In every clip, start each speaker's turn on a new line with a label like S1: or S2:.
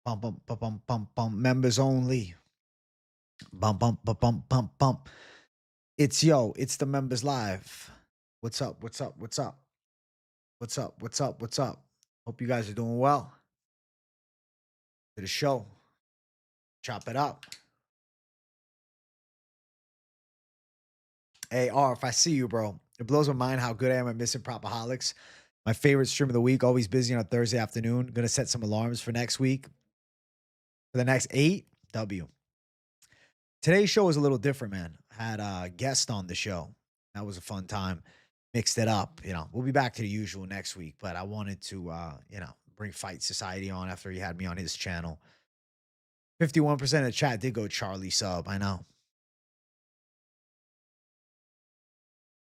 S1: Bum, bum, bum, bum, bum, bum. Members only. Bum, bum, bum, bum, bum, bum. It's the members live. What's up? What's up? What's up? What's up? What's up? What's up? Hope you guys are doing well. To the show. Chop it up. Hey, if I see you, bro. It blows my mind how good I am at missing Propaholics. My favorite stream of the week, always busy on a Thursday afternoon. Gonna set some alarms for next week. For the next 8, W. Today's show was a little different, man. Had a guest on the show. That was a fun time. Mixed it up. We'll be back to the usual next week, but I wanted to, bring Fight Society on after he had me on his channel. 51% of the chat did go Charlie sub. I know.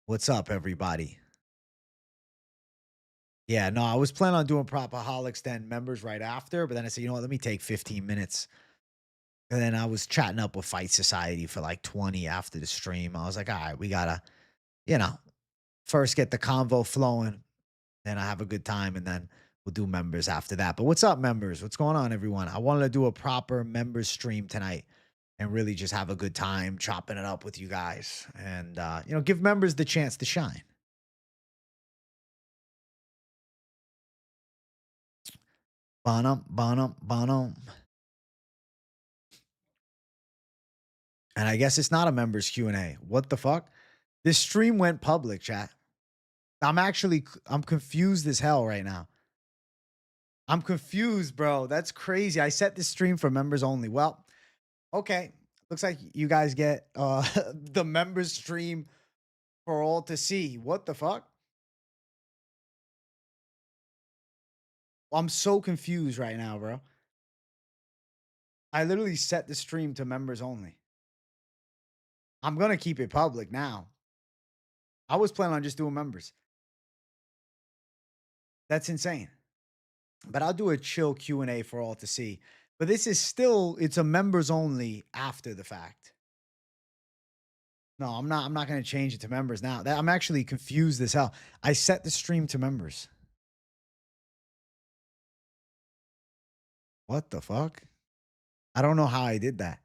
S1: What's up, everybody? Yeah, no, I was planning on doing Propaholics then members right after, but then I said, you know what, let me take 15 minutes. And then I was chatting up with Fight Society for like 20 after the stream. I was like, all right, we gotta, first get the convo flowing. Then I have a good time, and then we'll do members after that. But what's up, members? What's going on, everyone? I wanted to do a proper members stream tonight and really just have a good time chopping it up with you guys and, give members the chance to shine. Bonum, bonum, bonum. And I guess it's not a members Q&A. What the fuck? This stream went public, chat. I'm confused as hell right now. I'm confused, bro. That's crazy. I set this stream for members only. Well, okay. Looks like you guys get the members stream for all to see. What the fuck? I'm so confused right now, bro. I literally set the stream to members only. I'm going to keep it public now. I was planning on just doing members. That's insane. But I'll do a chill Q&A for all to see. But this is still, it's a members only after the fact. No, I'm not going to change it to members now. I'm actually confused as hell. I set the stream to members. What the fuck? I don't know how I did that.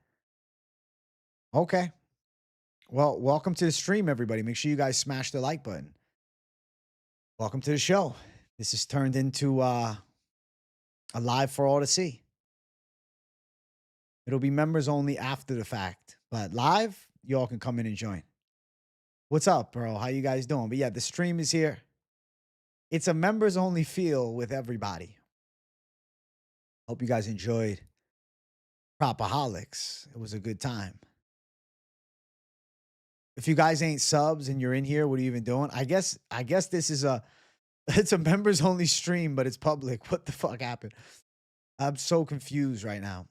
S1: Okay. Well, welcome to the stream, everybody. Make sure you guys smash the like button. Welcome to the show. This has turned into a live for all to see. It'll be members only after the fact, but live, y'all can come in and join. What's up, bro? How you guys doing? But yeah, the stream is here. It's a members only feel with everybody. Hope you guys enjoyed Propaholics. It was a good time. If you guys ain't subs and you're in here, what are you even doing? I guess this is it's a members only stream, but it's public. What the fuck happened? I'm so confused right now.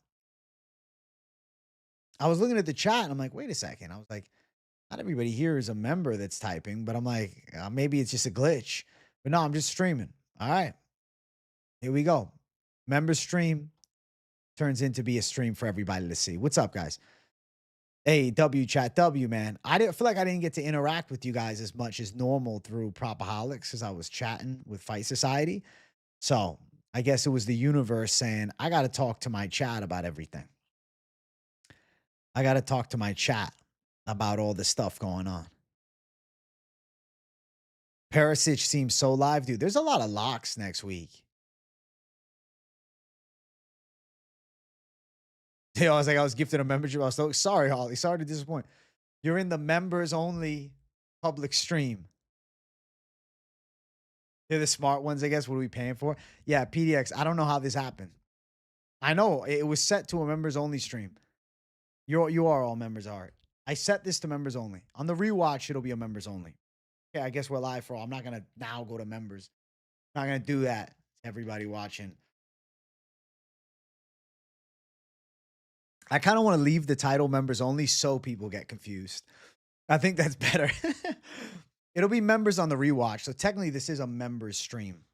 S1: I was looking at the chat and I'm like, wait a second. I was like, not everybody here is a member that's typing, but I'm like, maybe it's just a glitch. But no, I'm just streaming. All right. Here we go. Member stream turns into be a stream for everybody to see. What's up, guys? Hey, W chat W, man. I didn't feel like I didn't get to interact with you guys as much as normal through Propaholics as I was chatting with Fight Society. So I guess it was the universe saying, I got to talk to my chat about everything. I got to talk to my chat about all the stuff going on. Perisic seems so live, dude. There's a lot of locks next week. I was like, I was gifted a membership. I was so sorry, Holly. Sorry to disappoint. You're in the members only public stream. They're the smart ones, I guess. What are we paying for? Yeah, PDX. I don't know how this happened. I know it was set to a members only stream. You are all members, Art. I set this to members only. On the rewatch, it'll be a members only. Okay, I guess we're live for all. I'm not gonna now go to members. I'm not gonna do that. Everybody watching. I kind of want to leave the title members only so people get confused. I think that's better. It'll be members on the rewatch. So technically this is a members stream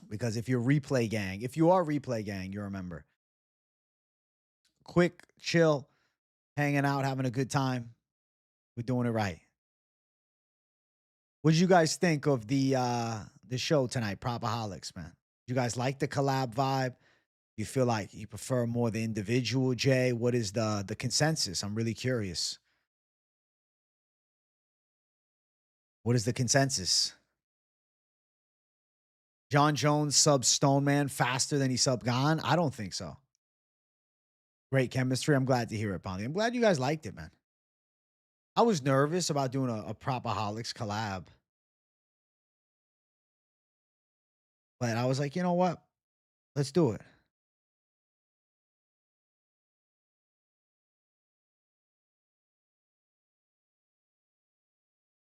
S1: because if you're replay gang, if you are replay gang, you're a member. Quick, chill, hanging out, having a good time. We're doing it right. What did you guys think of the show tonight, Propaholics, man? You guys like the collab vibe? You feel like you prefer more the individual, Jay? What is the consensus? I'm really curious. What is the consensus? John Jones sub Stoneman faster than he sub Gone? I don't think so. Great chemistry. I'm glad to hear it, Pondy. I'm glad you guys liked it, man. I was nervous about doing a Propaholics collab, but I was like, you know what? Let's do it.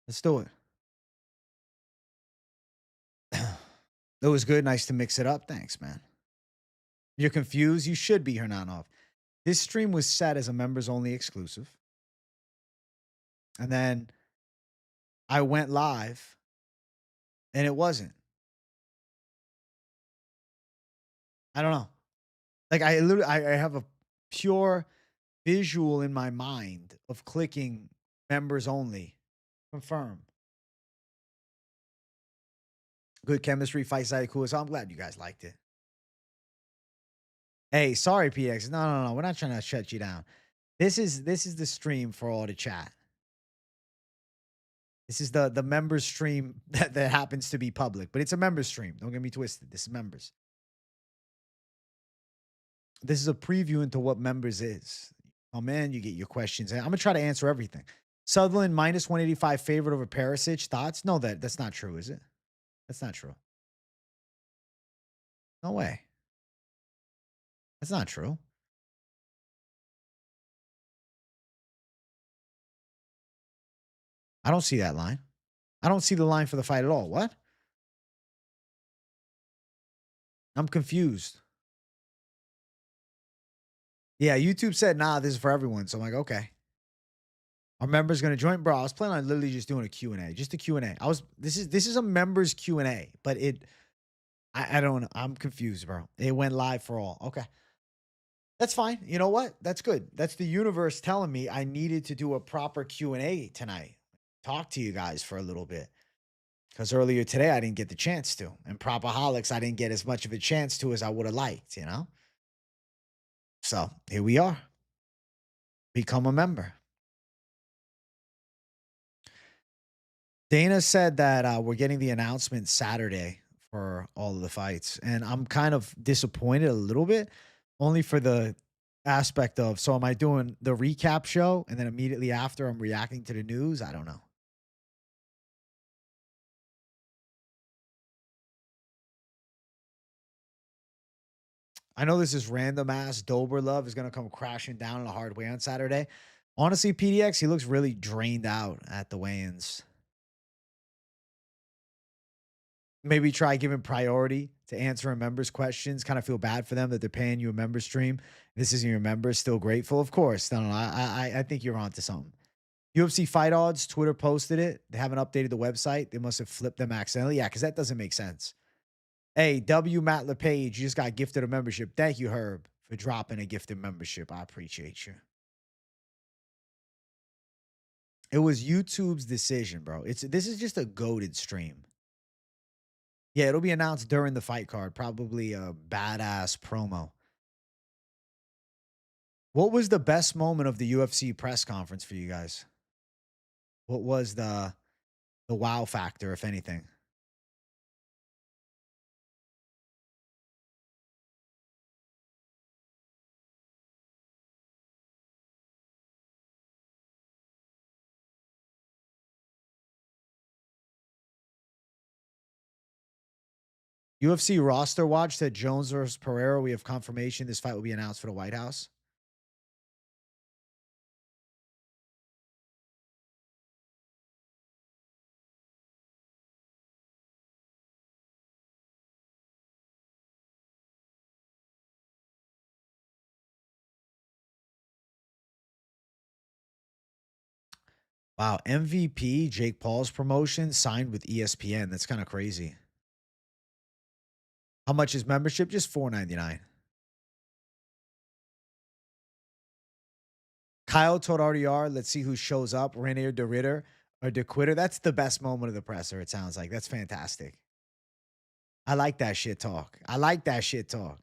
S1: Let's do it. It was good. Nice to mix it up. Thanks, man. You're confused? You should be, Hernanov. This stream was set as a members only exclusive. And then I went live and it wasn't. I don't know. Like I literally I have a pure visual in my mind of clicking members only. Confirm. Good chemistry, fight side cool. So I'm glad you guys liked it. Hey, sorry, PX. No. We're not trying to shut you down. This is the stream for all the chat. This is the members stream that happens to be public, but it's a members stream. Don't get me twisted. This is members. This is a preview into what members is. Oh man, you get your questions. I'm gonna try to answer everything. Sutherland minus 185 favorite over Perisic. Thoughts? No, that's not true, is it? That's not true. No way. That's not true. I don't see that line. I don't see the line for the fight at all. What? I'm confused. Yeah, YouTube said, nah, this is for everyone. So I'm like, okay. Our members going to join, bro. I was planning on literally just doing a Q&A, just a Q&A. This is a members Q&A, but I don't know. I'm confused, bro. It went live for all. Okay. That's fine. You know what? That's good. That's the universe telling me I needed to do a proper Q&A tonight. Talk to you guys for a little bit. Because earlier today, I didn't get the chance to. And Propaholics, I didn't get as much of a chance to as I would have liked, you know? So here we are. Become a member. Dana said that we're getting the announcement Saturday for all of the fights. And I'm kind of disappointed a little bit, only for the aspect of, so am I doing the recap show and then immediately after I'm reacting to the news? I don't know. I know this is random ass Dober love is going to come crashing down in a hard way on Saturday. Honestly, PDX, he looks really drained out at the weigh-ins. Maybe try giving priority to answering members' questions. Kind of feel bad for them that they're paying you a member stream. This isn't your member. Still grateful, of course. No, I think you're onto something. UFC fight odds. Twitter posted it. They haven't updated the website. They must have flipped them accidentally. Yeah, because that doesn't make sense. Hey, W. Matt LePage, you just got gifted a membership. Thank you, Herb, for dropping a gifted membership. I appreciate you. It was YouTube's decision, bro. This is just a goated stream. Yeah, it'll be announced during the fight card. Probably a badass promo. What was the best moment of the UFC press conference for you guys? What was the wow factor, if anything? UFC roster watch said Jones versus Pereira. We have confirmation this fight will be announced for the White House. Wow, MVP Jake Paul's promotion signed with ESPN. That's kind of crazy. How much is membership? Just $4.99. Kyle told RDR, let's see who shows up. Rainier de Ritter or de Quitter. That's the best moment of the presser, it sounds like. That's fantastic. I like that shit talk. I like that shit talk.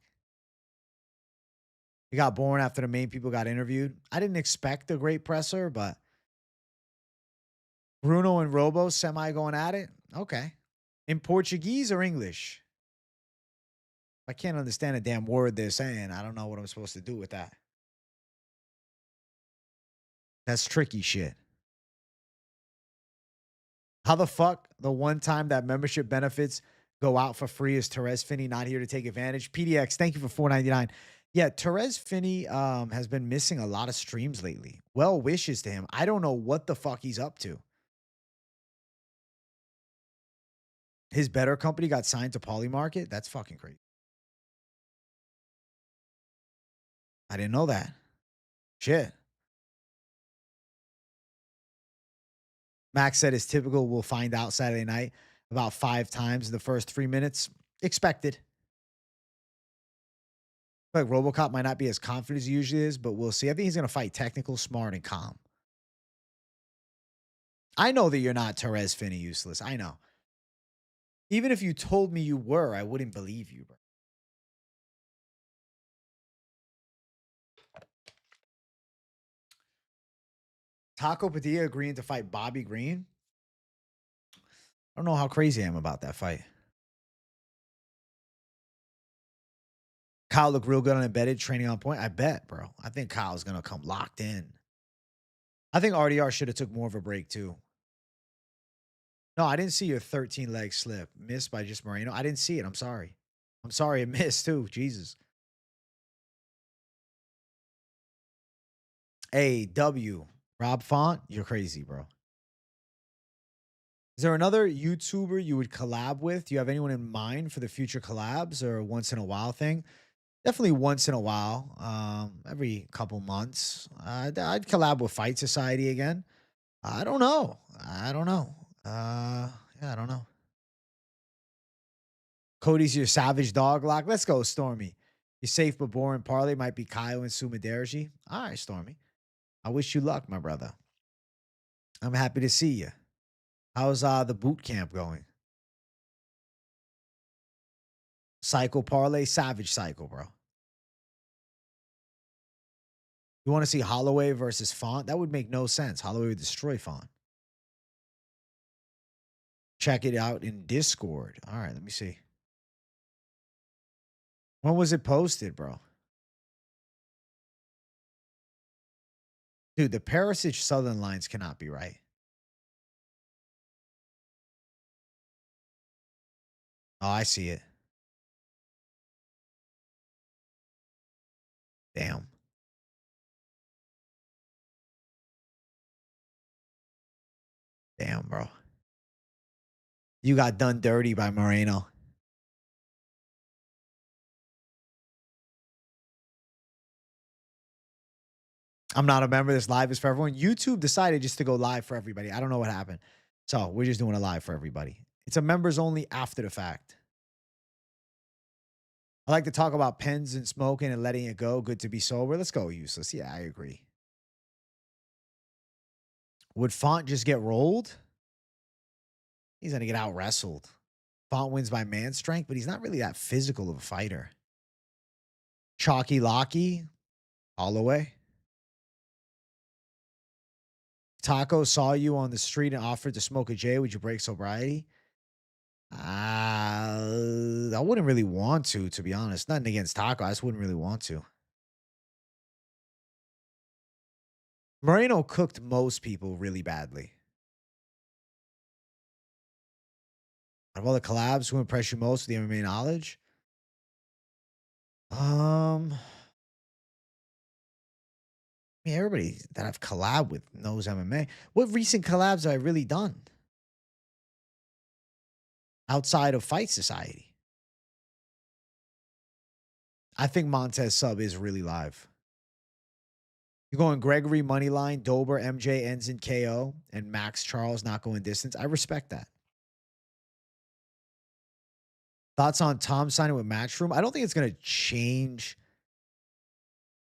S1: We got boring after the main people got interviewed. I didn't expect a great presser, but Bruno and Robo semi going at it. Okay. In Portuguese or English? I can't understand a damn word they're saying. I don't know what I'm supposed to do with that. That's tricky shit. How the fuck the one time that membership benefits go out for free is Therese Finney not here to take advantage? PDX, thank you for $4.99. Yeah, Therese Finney has been missing a lot of streams lately. Well wishes to him. I don't know what the fuck he's up to. His better company got signed to Polymarket? That's fucking crazy. I didn't know that. Shit. Max said it's typical. We'll find out Saturday night about 5 times in the first 3 minutes. Expected. Like RoboCop might not be as confident as he usually is, but we'll see. I think he's going to fight technical, smart, and calm. I know that you're not Therese Finney useless. I know. Even if you told me you were, I wouldn't believe you, bro. Taco Padilla agreeing to fight Bobby Green. I don't know how crazy I am about that fight. Kyle looked real good on embedded, training on point. I bet, bro. I think Kyle's going to come locked in. I think RDR should have took more of a break, too. No, I didn't see your 13 leg slip. Missed by just Moreno. I didn't see it. I'm sorry. I'm sorry it missed, too. Jesus. Hey, W. Rob Font, you're crazy, bro. Is there another YouTuber you would collab with? Do you have anyone in mind for the future collabs or a once in a while thing? Definitely once in a while, every couple months. I'd collab with Fight Society again. I don't know. Yeah, I don't know. Cody's your savage dog lock. Let's go, Stormy. You're safe but boring. Parlay might be Caio and Sumudaerji. All right, Stormy. I wish you luck, my brother. I'm happy to see you. How's the boot camp going? Cycle parlay, savage cycle, bro. You want to see Holloway versus Font? That would make no sense. Holloway would destroy Font. Check it out in Discord. All right, let me see. When was it posted, bro? Dude, the Perisic Southern lines cannot be right. Oh, I see it. Damn. Damn, bro. You got done dirty by Moreno. I'm not a member. This live is for everyone. YouTube decided just to go live for everybody. I don't know what happened. So we're just doing a live for everybody. It's a members only after the fact. I like to talk about pens and smoking and letting it go. Good to be sober. Let's go, useless. Yeah, I agree. Would Font just get rolled? He's going to get out wrestled. Font wins by man strength, but he's not really that physical of a fighter. Chalky Locky, Holloway. Taco saw you on the street and offered to smoke a J. Would you break sobriety? I wouldn't really want to be honest. Nothing against Taco. I just wouldn't really want to. Moreno cooked most people really badly. Out of all the collabs, who impressed you most with the MMA knowledge? I mean, everybody that I've collabed with knows MMA. What recent collabs have I really done? Outside of Fight Society. I think Montes sub is really live. You're going Gregory Moneyline, Dober, MJ ends in KO, and Max Charles not going distance. I respect that. Thoughts on Tom signing with Matchroom? I don't think it's going to change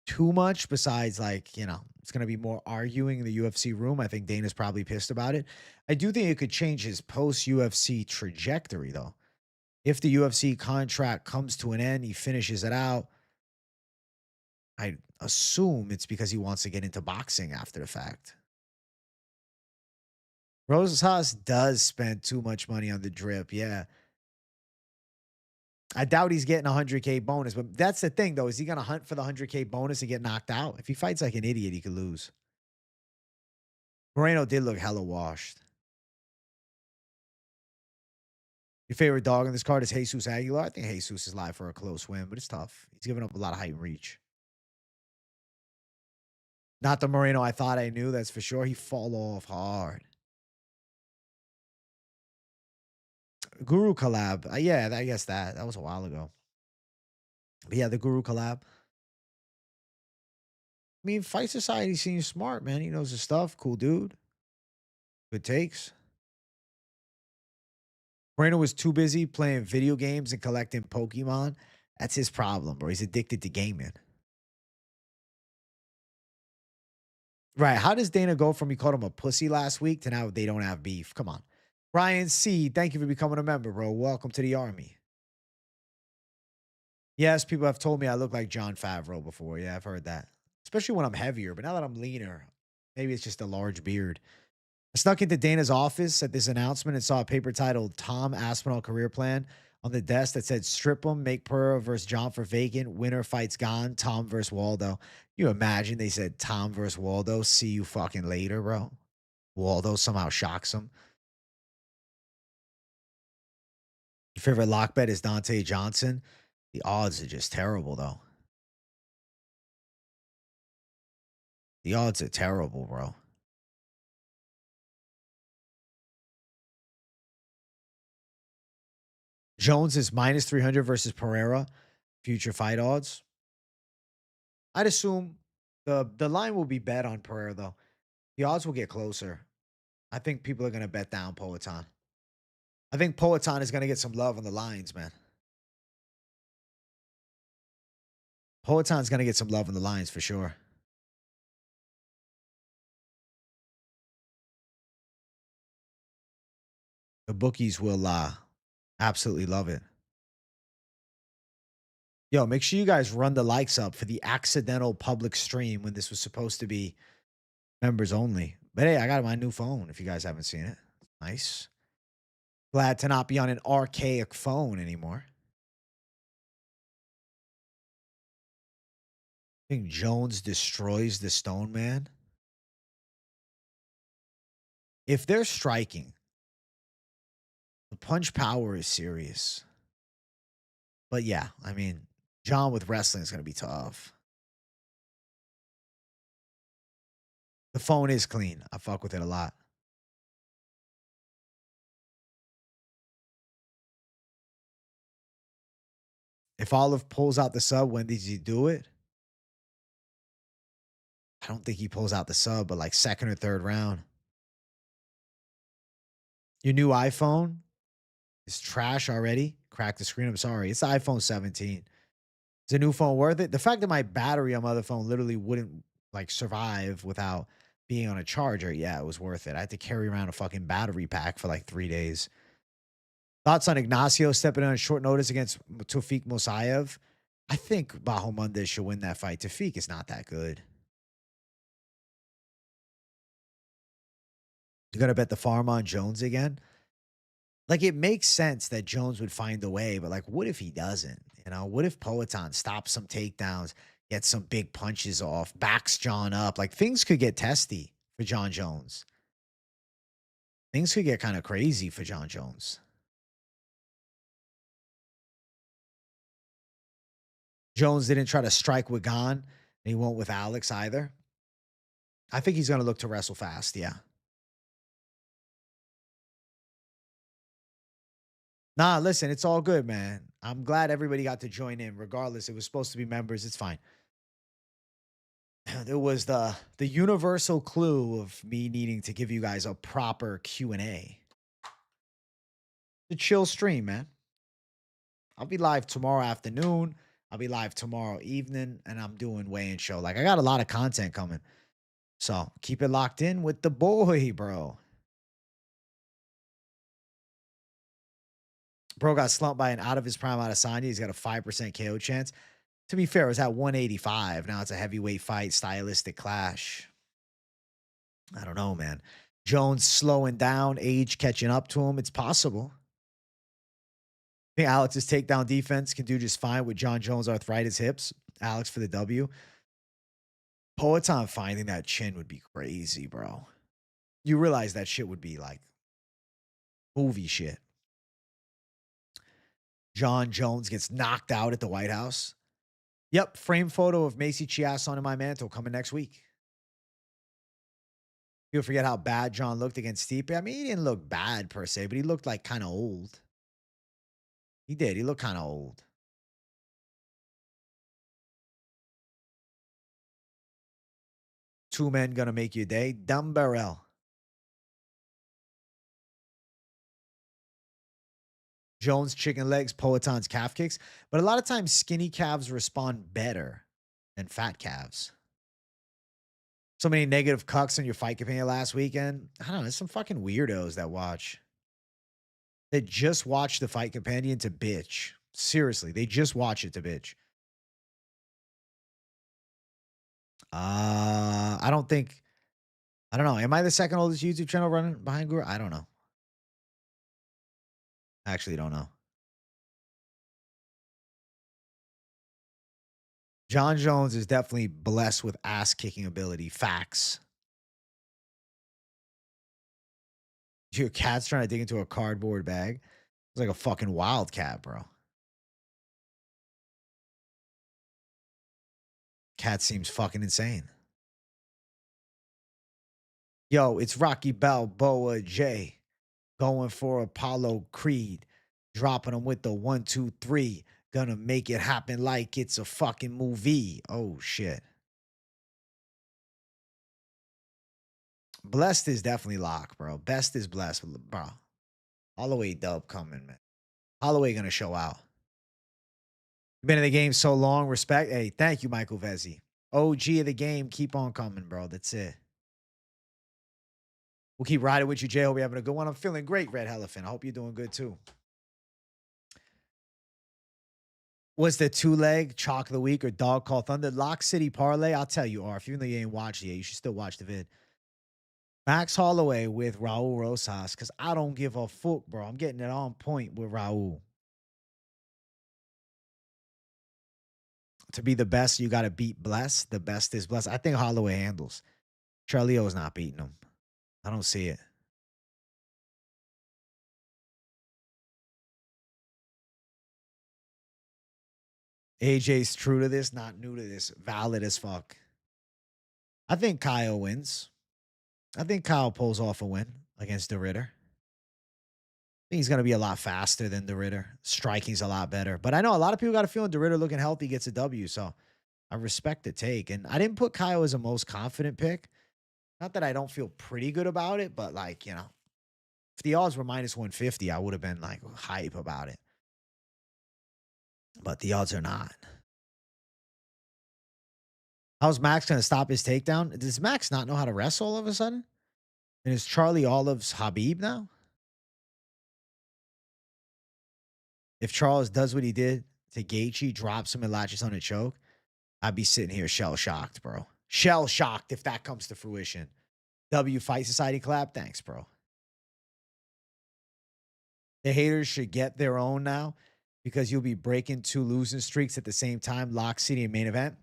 S1: too much besides, like, you know, it's going to be more arguing in the UFC room. I think Dana's probably pissed about it. I do think it could change his post-UFC trajectory, though. If the UFC contract comes to an end, he finishes it out. I assume it's because he wants to get into boxing after the fact. Rosas does spend too much money on the drip. Yeah. I doubt he's getting a 100K bonus, but that's the thing, though. Is he going to hunt for the 100K bonus and get knocked out? If he fights like an idiot, he could lose. Moreno did look hella washed. Your favorite dog in this card is Jesus Aguilar. I think Jesus is live for a close win, but it's tough. He's giving up a lot of height and reach. Not the Moreno I thought I knew, that's for sure. He fall off hard. Guru collab. Yeah, I guess that was a while ago. But yeah, the Guru collab. I mean, Fight Society seems smart, man. He knows his stuff. Cool dude. Good takes. Moreno was too busy playing video games and collecting Pokemon. That's his problem, bro. He's addicted to gaming. Right. How does Dana go from he called him a pussy last week to now they don't have beef? Come on. Ryan C., thank you for becoming a member, bro. Welcome to the army. Yes, people have told me I look like John Favreau before. Yeah, I've heard that. Especially when I'm heavier. But now that I'm leaner, maybe it's just a large beard. I snuck into Dana's office at this announcement and saw a paper titled Tom Aspinall Career Plan on the desk that said strip him, make Pura versus John for vacant, winner fights gone, Tom versus Waldo. You imagine they said Tom versus Waldo, see you fucking later, bro. Waldo somehow shocks him. Your favorite lock bet is Donte Johnson. The odds are just terrible, though. The odds are terrible, bro. Jones is minus 300 versus Pereira. Future fight odds. I'd assume the line will be bet on Pereira, though. The odds will get closer. I think people are going to bet down Poatan. I think Poatan is going to get some love on the lines, man. Poatan's going to get some love on the lines for sure. The bookies will absolutely love it. Yo, make sure you guys run the likes up for the accidental public stream when this was supposed to be members only. But hey, I got my new phone if you guys haven't seen it. Nice. Glad to not be on an archaic phone anymore. I think Jones destroys the Stone Man. If they're striking, the punch power is serious. But yeah, I mean, John with wrestling is going to be tough. The phone is clean. I fuck with it a lot. If Olive pulls out the sub, when did he do it? I don't think he pulls out the sub, but like second or third round. Your new iPhone is trash already. Cracked the screen. I'm sorry. It's the iPhone 17. Is a new phone worth it? The fact that my battery on my other phone literally wouldn't like survive without being on a charger, yeah, it was worth it. I had to carry around a fucking battery pack for like 3 days. Thoughts on Ignacio stepping on short notice against Tofik Mosayev? I think Bajo Montes should win that fight. Tofik is not that good. You got to bet the farm on Jones again? Like, it makes sense that Jones would find a way, but like, what if he doesn't? You know, what if Poatan stops some takedowns, gets some big punches off, backs John up? Like, things could get testy for John Jones. Things could get kind of crazy for John Jones. Jones didn't try to strike with Gon, and he won't with Alex either. I think he's going to look to wrestle fast, yeah. Nah, listen, it's all good, man. I'm glad everybody got to join in. Regardless, it was supposed to be members. It's fine. There was the universal clue of me needing to give you guys a proper Q&A. The chill stream, man. I'll be live tomorrow afternoon. I'll be live tomorrow evening, and I'm doing weigh-in show. Like, I got a lot of content coming. So keep it locked in with the boy, bro. Bro got slumped by an out of his prime Adesanya. He's got a 5% KO chance. To be fair, it was at 185. Now it's a heavyweight fight, stylistic clash. I don't know, man. Jones slowing down, age catching up to him. It's possible. I think Alex's takedown defense can do just fine with John Jones' arthritis hips. Alex for the W. Poetan finding that chin would be crazy, bro. You realize that shit would be like movie shit. John Jones gets knocked out at the White House. Yep, frame photo of Macy Chiasson in my mantle coming next week. You'll forget how bad John looked against Stipe. I mean, he didn't look bad per se, but he looked like kind of old. He did. He looked kind of old. Two men gonna make your day. Tumendemberel. Jones chicken legs, Poetan's calf kicks. But a lot of times skinny calves respond better than fat calves. So many negative cucks on your fight companion last weekend. I don't know. There's some fucking weirdos that watch. That just watch the fight companion to bitch. Seriously, they just watch it to bitch. I don't think. I don't know. Am I the second oldest YouTube channel running behind Guru? I don't know. I actually don't know. John Jones is definitely blessed with ass kicking ability. Facts. Your cat's trying to dig into a cardboard bag. It's like a fucking wildcat, bro. Cat seems fucking insane. Yo, it's Rocky Balboa J going for Apollo Creed, dropping him with the 1-2-3. Gonna make it happen like it's a fucking movie. Oh shit. Blessed is definitely lock, bro. Best is blessed, bro. Holloway dub coming, man. Holloway gonna show out. Been in the game so long. Respect. Hey, thank you, Michael Vezzi. OG of the game. Keep on coming, bro. That's it. We'll keep riding with you, Jay. Hope you're having a good one. I'm feeling great, Red Elephant. I hope you're doing good too. Was the two-leg chalk of the week or dog call thunder? Lock City Parlay. I'll tell you, Arf. Even though you ain't watched it yet, you should still watch the vid. Max Holloway with Raul Rosas, because I don't give a fuck, bro. I'm getting it on point with Raul. To be the best, you got to beat Bless. The best is Bless. I think Holloway handles. Charlie O's not beating him. I don't see it. AJ's true to this, not new to this. Valid as fuck. I think Caio wins. I think Kyle pulls off a win against the Ritter. I think he's going to be a lot faster than the Ritter. Striking's a lot better. But I know a lot of people got a feeling the Ritter looking healthy gets a W. So I respect the take. And I didn't put Kyle as a most confident pick. Not that I don't feel pretty good about it, but like, you know, if the odds were minus 150, I would have been like hype about it. But the odds are not. How's Max going to stop his takedown? Does Max not know how to wrestle all of a sudden? And is Charlie Olive's Habib now? If Charles does what he did to Gaethje, drops him and latches on a choke, I'd be sitting here shell shocked, bro. Shell shocked if that comes to fruition. W Fight Society clap. Thanks, bro. The haters should get their own now because you'll be breaking two losing streaks at the same time. Lock City and main event.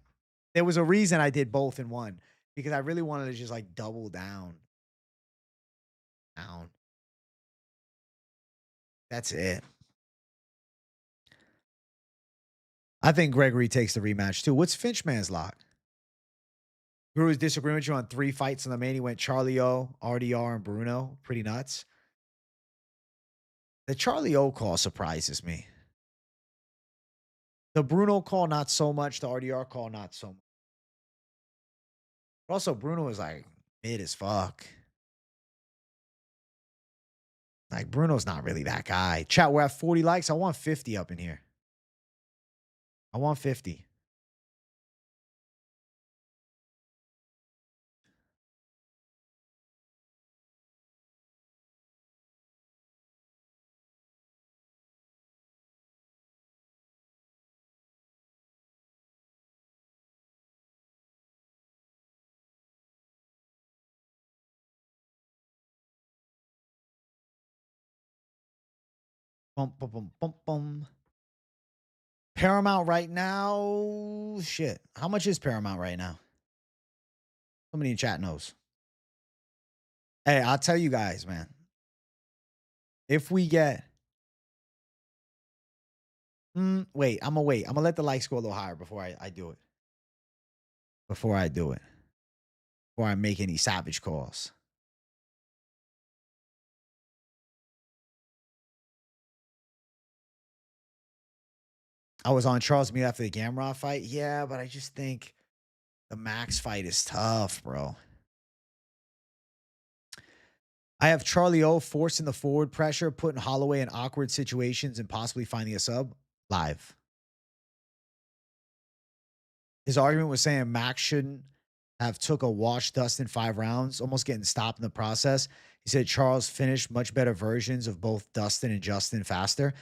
S1: There was a reason I did both in one because I really wanted to just like double down. That's it. I think Gregory takes the rematch too. What's Finchman's lock? Guru's disagreeing with you on 3 fights in the main. He went Charlie O, RDR, and Bruno. Pretty nuts. The Charlie O call surprises me. The Bruno call, not so much. The RDR call, not so much. But also, Bruno is like mid as fuck. Like, Bruno's not really that guy. Chat, we're at 40 likes. I want 50 up in here. I want 50. Bum, bum, bum, bum, bum. Paramount right now. Shit. How much is Paramount right now? Somebody in chat knows. Hey, I'll tell you guys, man. If we get. Wait, I'm going to wait. I'm going to let the likes go a little higher before I do it. Before I do it. Before I make any savage calls. I was on Charles Mead after the Gamrot fight. Yeah, but I just think the Max fight is tough, bro. I have Charlie O forcing the forward pressure, putting Holloway in awkward situations, and possibly finding a sub live. His argument was saying Max shouldn't have took a wash Dustin 5 rounds, almost getting stopped in the process. He said Charles finished much better versions of both Dustin and Justin faster.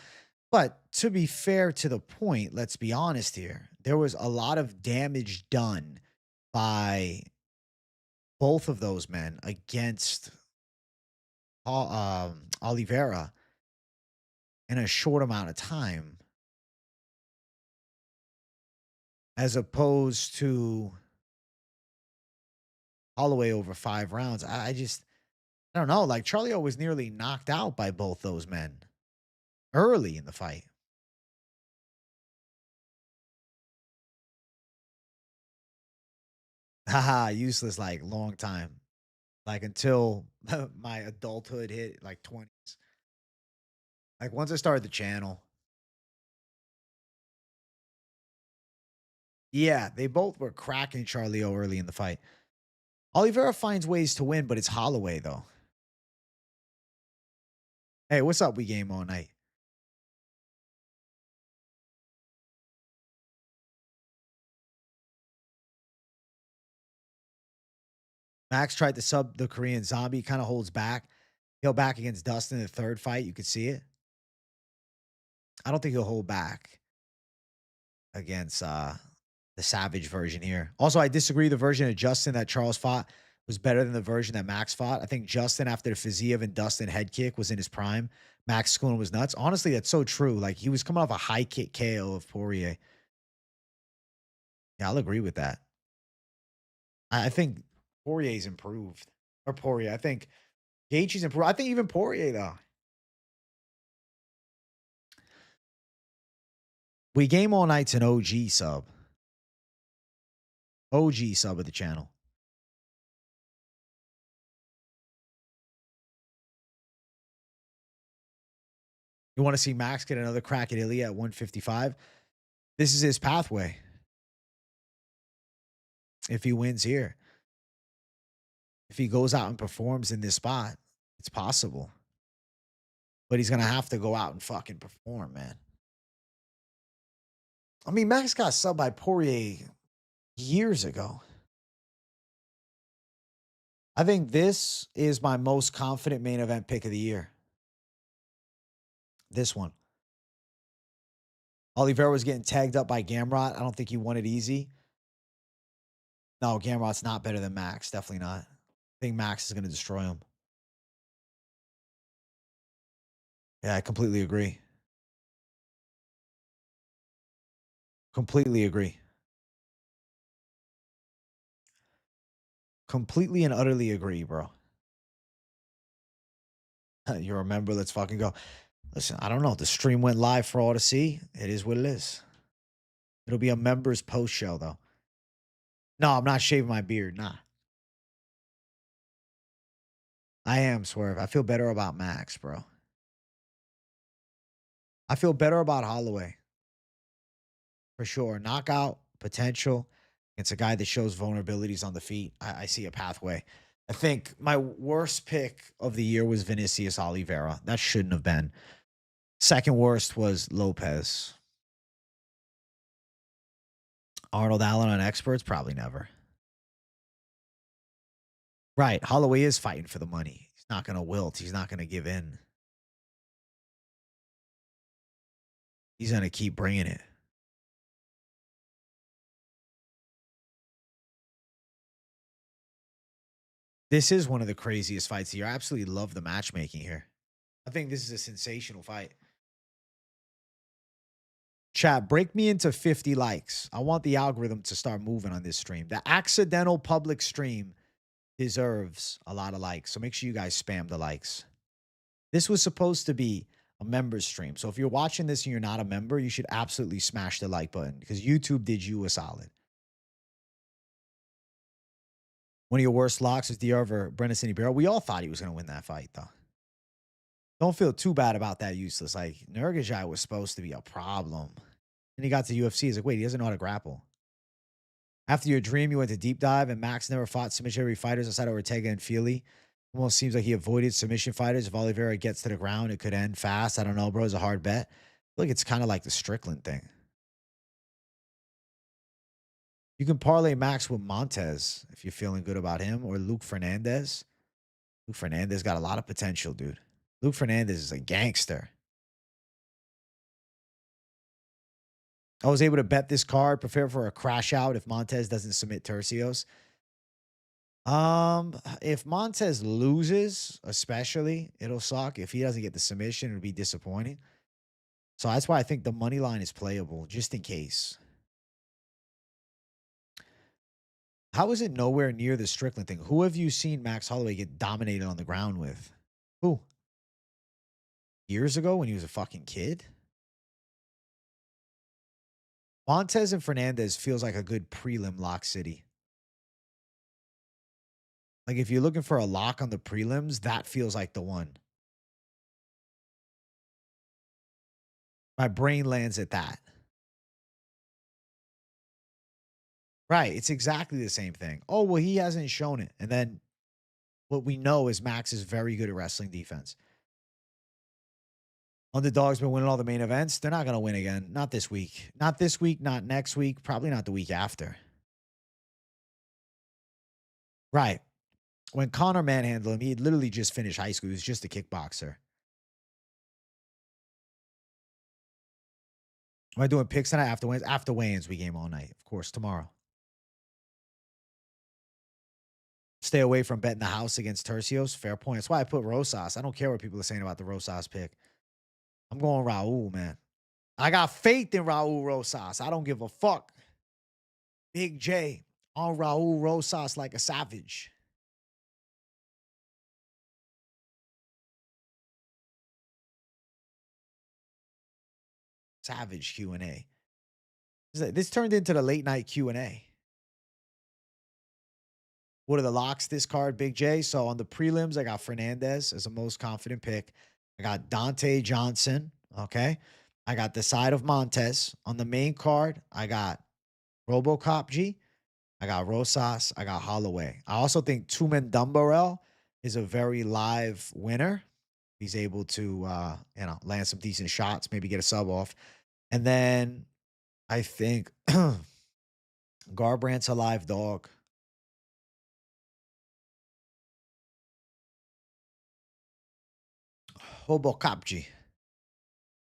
S1: But to be fair to the point, let's be honest here. There was a lot of damage done by both of those men against Oliveira in a short amount of time, as opposed to Holloway over 5 rounds. I don't know. Like, Charlie O was nearly knocked out by both those men early in the fight. Haha, useless, like, long time. Like, until my adulthood hit, like, 20s. Like, once I started the channel. Yeah, they both were cracking Charlie O early in the fight. Oliveira finds ways to win, but it's Holloway, though. Hey, what's up? We game all night. Max tried to sub the Korean Zombie, kind of holds back. He'll back against Dustin in the third fight. You could see it. I don't think he'll hold back against the Savage version here. Also, I disagree. The version of Justin that Charles fought was better than the version that Max fought. I think Justin, after the Fiziev and Dustin head kick, was in his prime. Max schooling was nuts. Honestly, that's so true. Like, he was coming off a high kick KO of Poirier. Yeah, I'll agree with that. I think Poirier's improved. Or Poirier. I think Gaethje's improved. I think even Poirier, though. We game all night's an OG sub. OG sub of the channel. You want to see Max get another crack at Ilya at 155? This is his pathway. If he wins here. If he goes out and performs in this spot, it's possible. But he's going to have to go out and fucking perform, man. I mean, Max got subbed by Poirier years ago. I think this is my most confident main event pick of the year. This one. Oliveira was getting tagged up by Garbrandt. I don't think he won it easy. No, Gamrot's not better than Max. Definitely not. I think Max is going to destroy him. Yeah, I completely agree. Completely agree. Completely and utterly agree, bro. You remember? Let's fucking go. Listen, I don't know. The stream went live for all to see. It is what it is. It'll be a members post show, though. No, I'm not shaving my beard. Nah. I am, Swerve. I feel better about Max, bro. I feel better about Holloway. For sure. Knockout potential against a guy that shows vulnerabilities on the feet. I see a pathway. I think my worst pick of the year was Vinicius Oliveira. That shouldn't have been. Second worst was Lopez. Arnold Allen on experts? Probably never. Right. Holloway is fighting for the money. He's not going to wilt. He's not going to give in. He's going to keep bringing it. This is one of the craziest fights of the year. I absolutely love the matchmaking here. I think this is a sensational fight. Chat, break me into 50 likes. I want the algorithm to start moving on this stream. The accidental public stream deserves a lot of likes. So make sure you guys spam the likes. This was supposed to be a member stream. So if you're watching this and you're not a member, you should absolutely smash the like button because YouTube did you a solid. One of your worst locks is the over Tumendemberel. We all thought he was going to win that fight, though. Don't feel too bad about that, useless. Like, Nurgozhay was supposed to be a problem. And he got to UFC. He's like, wait, he doesn't know how to grapple. After your dream, you went to deep dive, and Max never fought submission fighters outside of Ortega and Feely. Almost seems like he avoided submission fighters. If Oliveira gets to the ground, it could end fast. I don't know, bro. It's a hard bet. Look, it's kind of like the Strickland thing. You can parlay Max with Montes if you're feeling good about him, or Luke Fernandez. Luke Fernandez got a lot of potential, dude. Luke Fernandez is a gangster. I was able to bet this card, prepare for a crash out if Montes doesn't submit Turcios. If Montes loses, especially, it'll suck. If he doesn't get the submission, it'll be disappointing. So that's why I think the money line is playable, just in case. How is it nowhere near the Strickland thing? Who have you seen Max Holloway get dominated on the ground with? Who? Years ago when he was a fucking kid? Montes and Fernandez feels like a good prelim lock city. Like if you're looking for a lock on the prelims, that feels like the one. My brain lands at that. Right. It's exactly the same thing. Oh, well, he hasn't shown it. And then what we know is Max is very good at wrestling defense. Underdog's been winning all the main events. They're not going to win again. Not this week. Not this week. Not next week. Probably not the week after. Right. When Connor manhandled him, he had literally just finished high school. He was just a kickboxer. Am I doing picks tonight after weigh-ins? After weigh-ins, we game all night. Of course, tomorrow. Stay away from betting the house against Turcios. Fair point. That's why I put Rosas. I don't care what people are saying about the Rosas pick. I'm going Raul, man. I got faith in Raul Rosas. I don't give a fuck. Big J on Raul Rosas like a savage. Savage Q&A. This turned into the late night Q&A. What are the locks this card, Big J? So on the prelims, I got Fernandez as a most confident pick. I got Donte Johnson, okay? I got the side of Montes. On the main card, I got Robocop G. I got Rosas. I got Holloway. I also think Tumendemberel is a very live winner. He's able to, land some decent shots, maybe get a sub off. And then I think Garbrandt's a live dog. Hobokapji.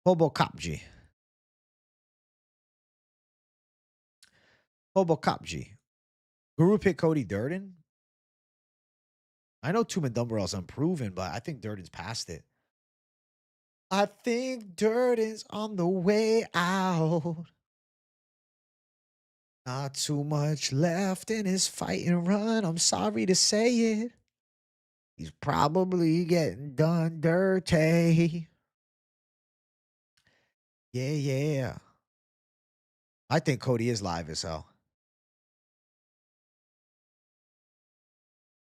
S1: Hobokapji. Hobokapji. Guru pick Cody Durden. I know Tumendemberel's unproven, but I think Durden's past it. I think Durden's on the way out. Not too much left in his fight and run. I'm sorry to say it. He's probably getting done dirty. Yeah. I think Cody is live as hell.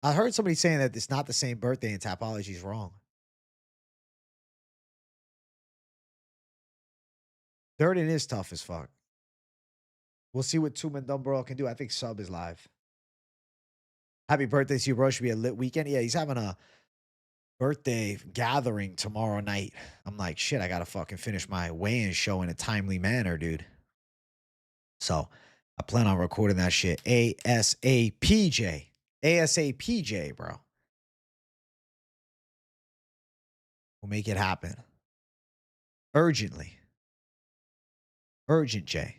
S1: I heard somebody saying that it's not the same birthday and Tapology's wrong. Durden is tough as fuck. We'll see what Tumendemberel can do. I think Sub is live. Happy birthday to you, bro. Should be a lit weekend. Yeah, he's having a birthday gathering tomorrow night. I'm like, shit, I got to fucking finish my weigh-in show in a timely manner, dude. So I plan on recording that shit ASAPJ. ASAPJ, bro. We'll make it happen. Urgently. Urgent J.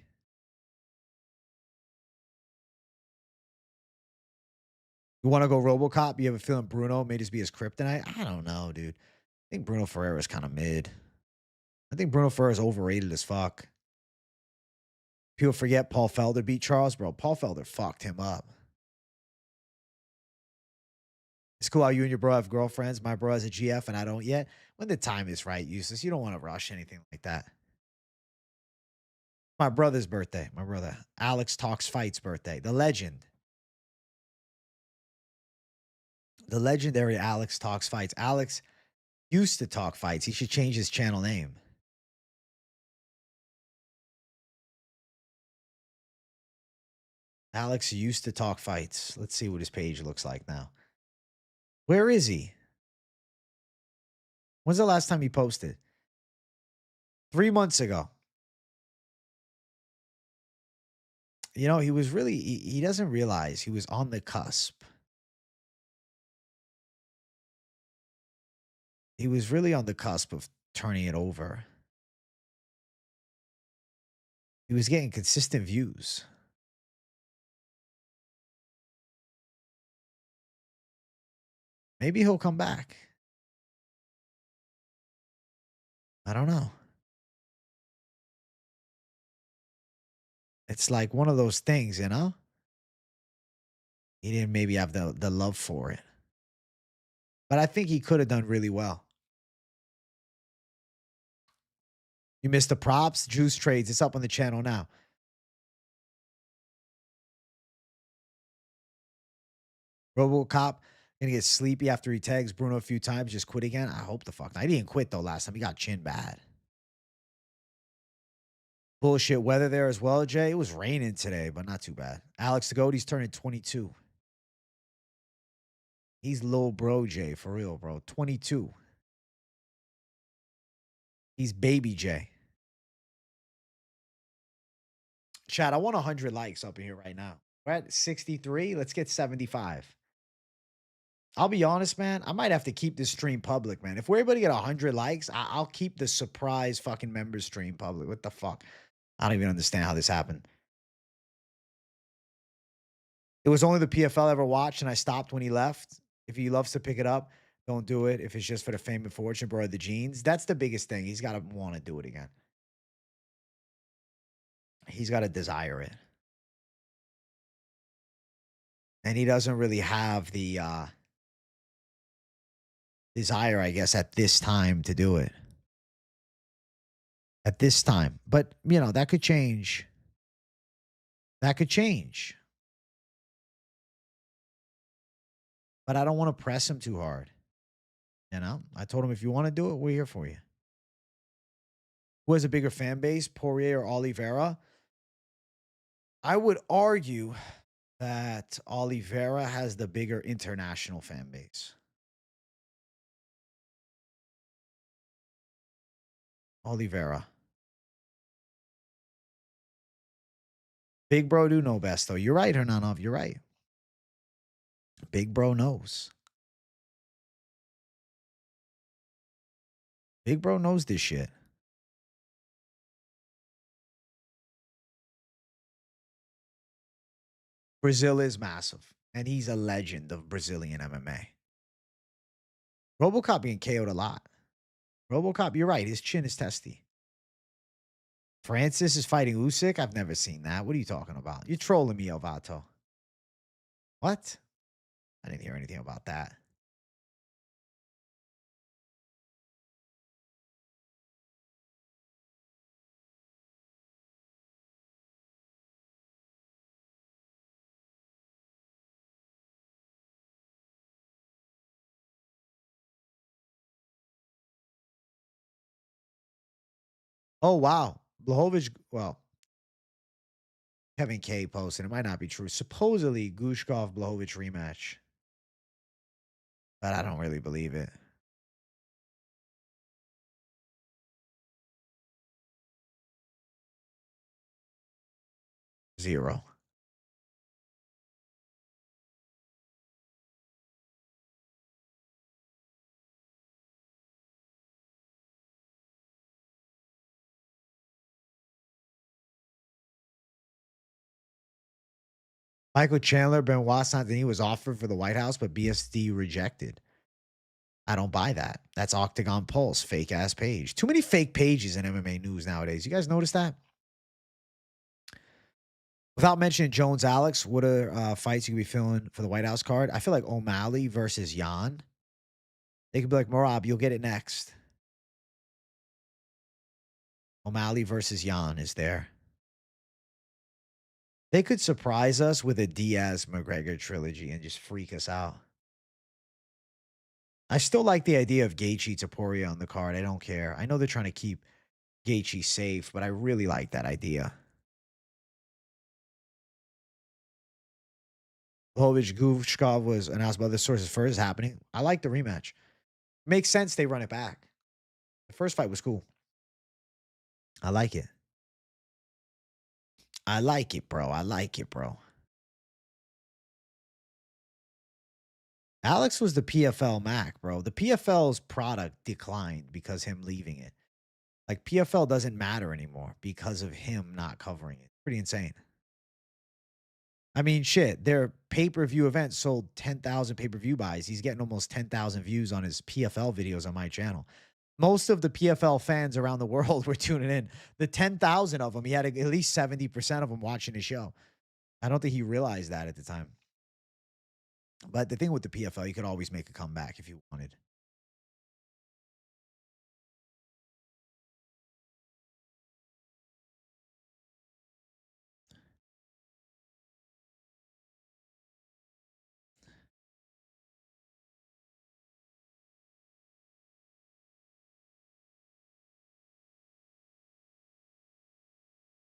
S1: You want to go RoboCop? You have a feeling Bruno may just be his kryptonite? I don't know, dude. I think Bruno Ferreira is kind of mid. I think Bruno Ferreira is overrated as fuck. People forget Paul Felder beat Charles, bro. Paul Felder fucked him up. It's cool how you and your bro have girlfriends. My bro has a GF and I don't yet. When the time is right, useless. You don't want to rush anything like that. My brother's birthday. My brother. Alex Talks Fights birthday. The legend. The legendary Alex Talks Fights. Alex used to talk fights. He should change his channel name. Alex used to talk fights. Let's see what his page looks like now. Where is he? When's the last time he posted? 3 months ago. You know, he was really, he doesn't realize he was on the cusp. He was really on the cusp of turning it over. He was getting consistent views. Maybe he'll come back. I don't know. It's like one of those things, you know? He didn't maybe have the love for it. But I think he could have done really well. You missed the props? Juice Trades. It's up on the channel now. RoboCop gonna get sleepy after he tags Bruno a few times. Just quit again? I hope the fuck not. He didn't quit, though, last time. He got chin bad. Bullshit weather there as well, Jay. It was raining today, but not too bad. Alex Cody's turning 22. He's little bro, Jay, for real, bro. 22. He's baby Jay. Chat, I want 100 likes up in here right now. We're at 63. Let's get 75. I'll be honest, man. I might have to keep this stream public, man. If we're able to get 100 likes, I'll keep the surprise fucking members stream public. What the fuck? I don't even understand how this happened. It was only the PFL I ever watched, and I stopped when he left. If he loves to pick it up, don't do it. If it's just for the fame and fortune, bro, the genes, that's the biggest thing. He's got to want to do it again. He's got to desire it. And he doesn't really have the desire, I guess, at this time to do it. At this time. But, you know, that could change. That could change. But I don't want to press him too hard. You know, I told him if you want to do it, we're here for you. Who has a bigger fan base, Poirier or Oliveira? I would argue that Oliveira has the bigger international fan base. Oliveira. Big bro do know best, though. You're right, Hernanov. You're right. Big bro knows. Big bro knows this shit. Brazil is massive, and he's a legend of Brazilian MMA. RoboCop being KO'd a lot. RoboCop, you're right. His chin is testy. Francis is fighting Usyk? I've never seen that. What are you talking about? You're trolling me, Elvato. What? I didn't hear anything about that. Oh, wow. Blachowicz, well, Kevin K posted. It might not be true. Supposedly, Gushkov Blachowicz rematch. But I don't really believe it. Zero. Michael Chandler, Benoit Saint-Denis was offered for the White House, but BSD rejected. I don't buy that. That's Octagon Pulse, fake ass page. Too many fake pages in MMA news nowadays. You guys notice that? Without mentioning Jones Alex, what are fights you could be feeling for the White House card? I feel like O'Malley versus Jan. They could be like, Morab, you'll get it next. O'Malley versus Jan is there. They could surprise us with a Diaz McGregor trilogy and just freak us out. I still like the idea of Gaethje Topuria on the card. I don't care. I know they're trying to keep Gaethje safe, but I really like that idea. Blachowicz Guvshkov was announced by other sources first happening. I like the rematch. Makes sense they run it back. The first fight was cool. I like it. I like it, bro. I like it, bro. Alex was the PFL Mac, bro. The PFL's product declined because him leaving it. Like PFL doesn't matter anymore because of him not covering it. Pretty insane. I mean, shit, their pay-per-view event sold 10,000 pay-per-view buys. He's getting almost 10,000 views on his PFL videos on my channel. Most of the PFL fans around the world were tuning in. The 10,000 of them, he had at least 70% of them watching his show. I don't think he realized that at the time. But the thing with the PFL, you could always make a comeback if you wanted.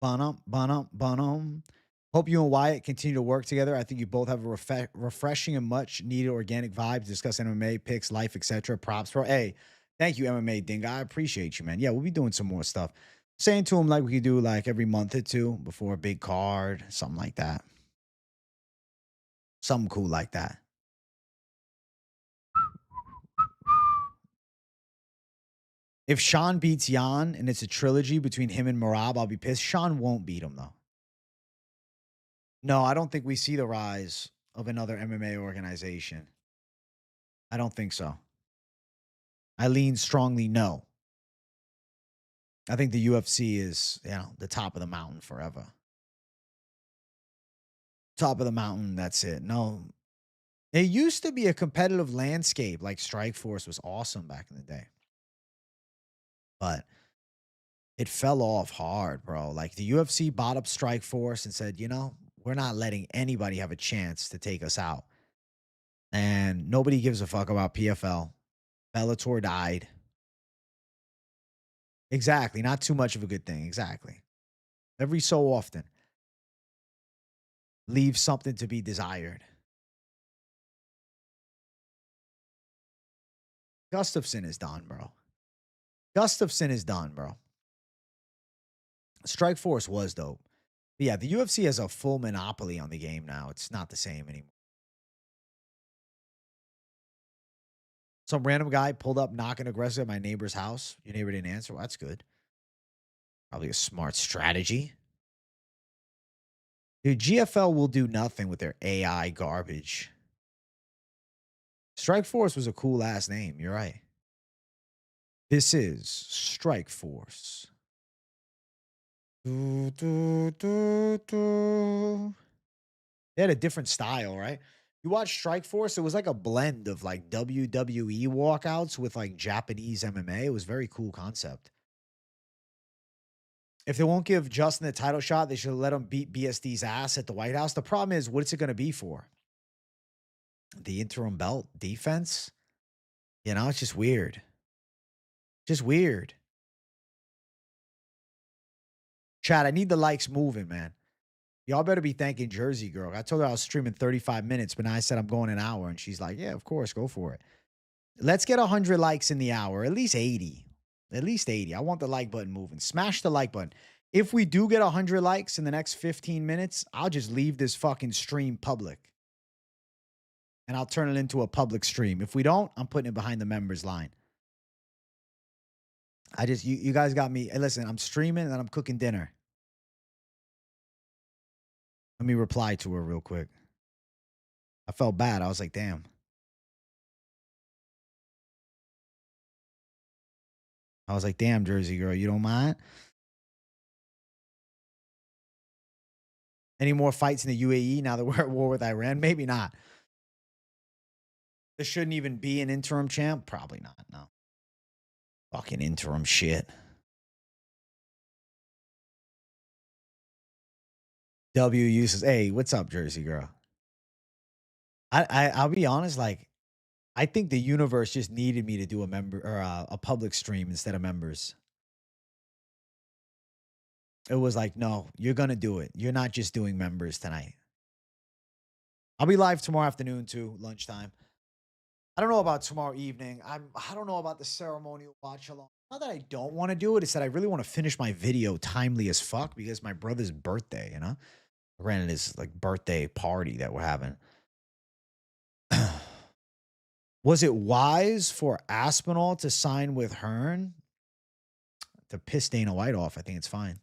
S1: Bonum, bonum, bonum. Hope you and Wyatt continue to work together. I think you both have a refreshing and much needed organic vibe to discuss MMA, picks, life, etc. Props for. Hey, thank you, MMA Dinga. I appreciate you, man. Yeah, we'll be doing some more stuff. Saying to him like we could do like every month or two before a big card, something like that. Something cool like that. If Sean beats Jan and it's a trilogy between him and Merab, I'll be pissed. Sean won't beat him though. No, I don't think we see the rise of another MMA organization. I don't think so. I lean strongly no. I think the UFC is, the top of the mountain forever. Top of the mountain, that's it. No. It used to be a competitive landscape. Like Strikeforce was awesome back in the day. But it fell off hard, bro. Like the UFC bought up Strikeforce and said, we're not letting anybody have a chance to take us out. And nobody gives a fuck about PFL. Bellator died. Exactly. Not too much of a good thing. Exactly. Every so often. Leave something to be desired. Gustafsson is done, bro. Gustafsson is done, bro. Strikeforce was dope. But yeah, the UFC has a full monopoly on the game now. It's not the same anymore. Some random guy pulled up knocking aggressive at my neighbor's house. Your neighbor didn't answer. Well, that's good. Probably a smart strategy. Dude, GFL will do nothing with their AI garbage. Strikeforce was a cool ass name. You're right. This is Strikeforce. Do, do, do, do. They had a different style, right? You watch Strikeforce, it was like a blend of like WWE walkouts with like Japanese MMA. It was a very cool concept. If they won't give Justin the title shot, they should let him beat BSD's ass at the White House. The problem is, what's it going to be for? The interim belt defense? It's just weird. Just weird. Chad, I need the likes moving, man. Y'all better be thanking Jersey Girl. I told her I was streaming 35 minutes, but now I said I'm going an hour. And she's like, yeah, of course, go for it. Let's get 100 likes in the hour, at least 80. At least 80. I want the like button moving. Smash the like button. If we do get 100 likes in the next 15 minutes, I'll just leave this fucking stream public. And I'll turn it into a public stream. If we don't, I'm putting it behind the members line. You guys got me. Hey, listen, I'm streaming and I'm cooking dinner. Let me reply to her real quick. I felt bad. I was like, damn. I was like, damn, Jersey Girl, you don't mind? Any more fights in the UAE now that we're at war with Iran? Maybe not. There shouldn't even be an interim champ. Probably not. No. Fucking interim shit. W uses. Hey, what's up, Jersey girl? I'll be honest. Like, I think the universe just needed me to do a member or a public stream instead of members. It was like, no, you're gonna do it. You're not just doing members tonight. I'll be live tomorrow afternoon too, lunchtime. I don't know about tomorrow evening. I don't know about the ceremonial watch along. Not that I don't want to do it, it's that I really want to finish my video timely as fuck because my brother's birthday, you know? Granted, his like birthday party that we're having. Was it wise for Aspinall to sign with Hearn? To piss Dana White off, I think it's fine.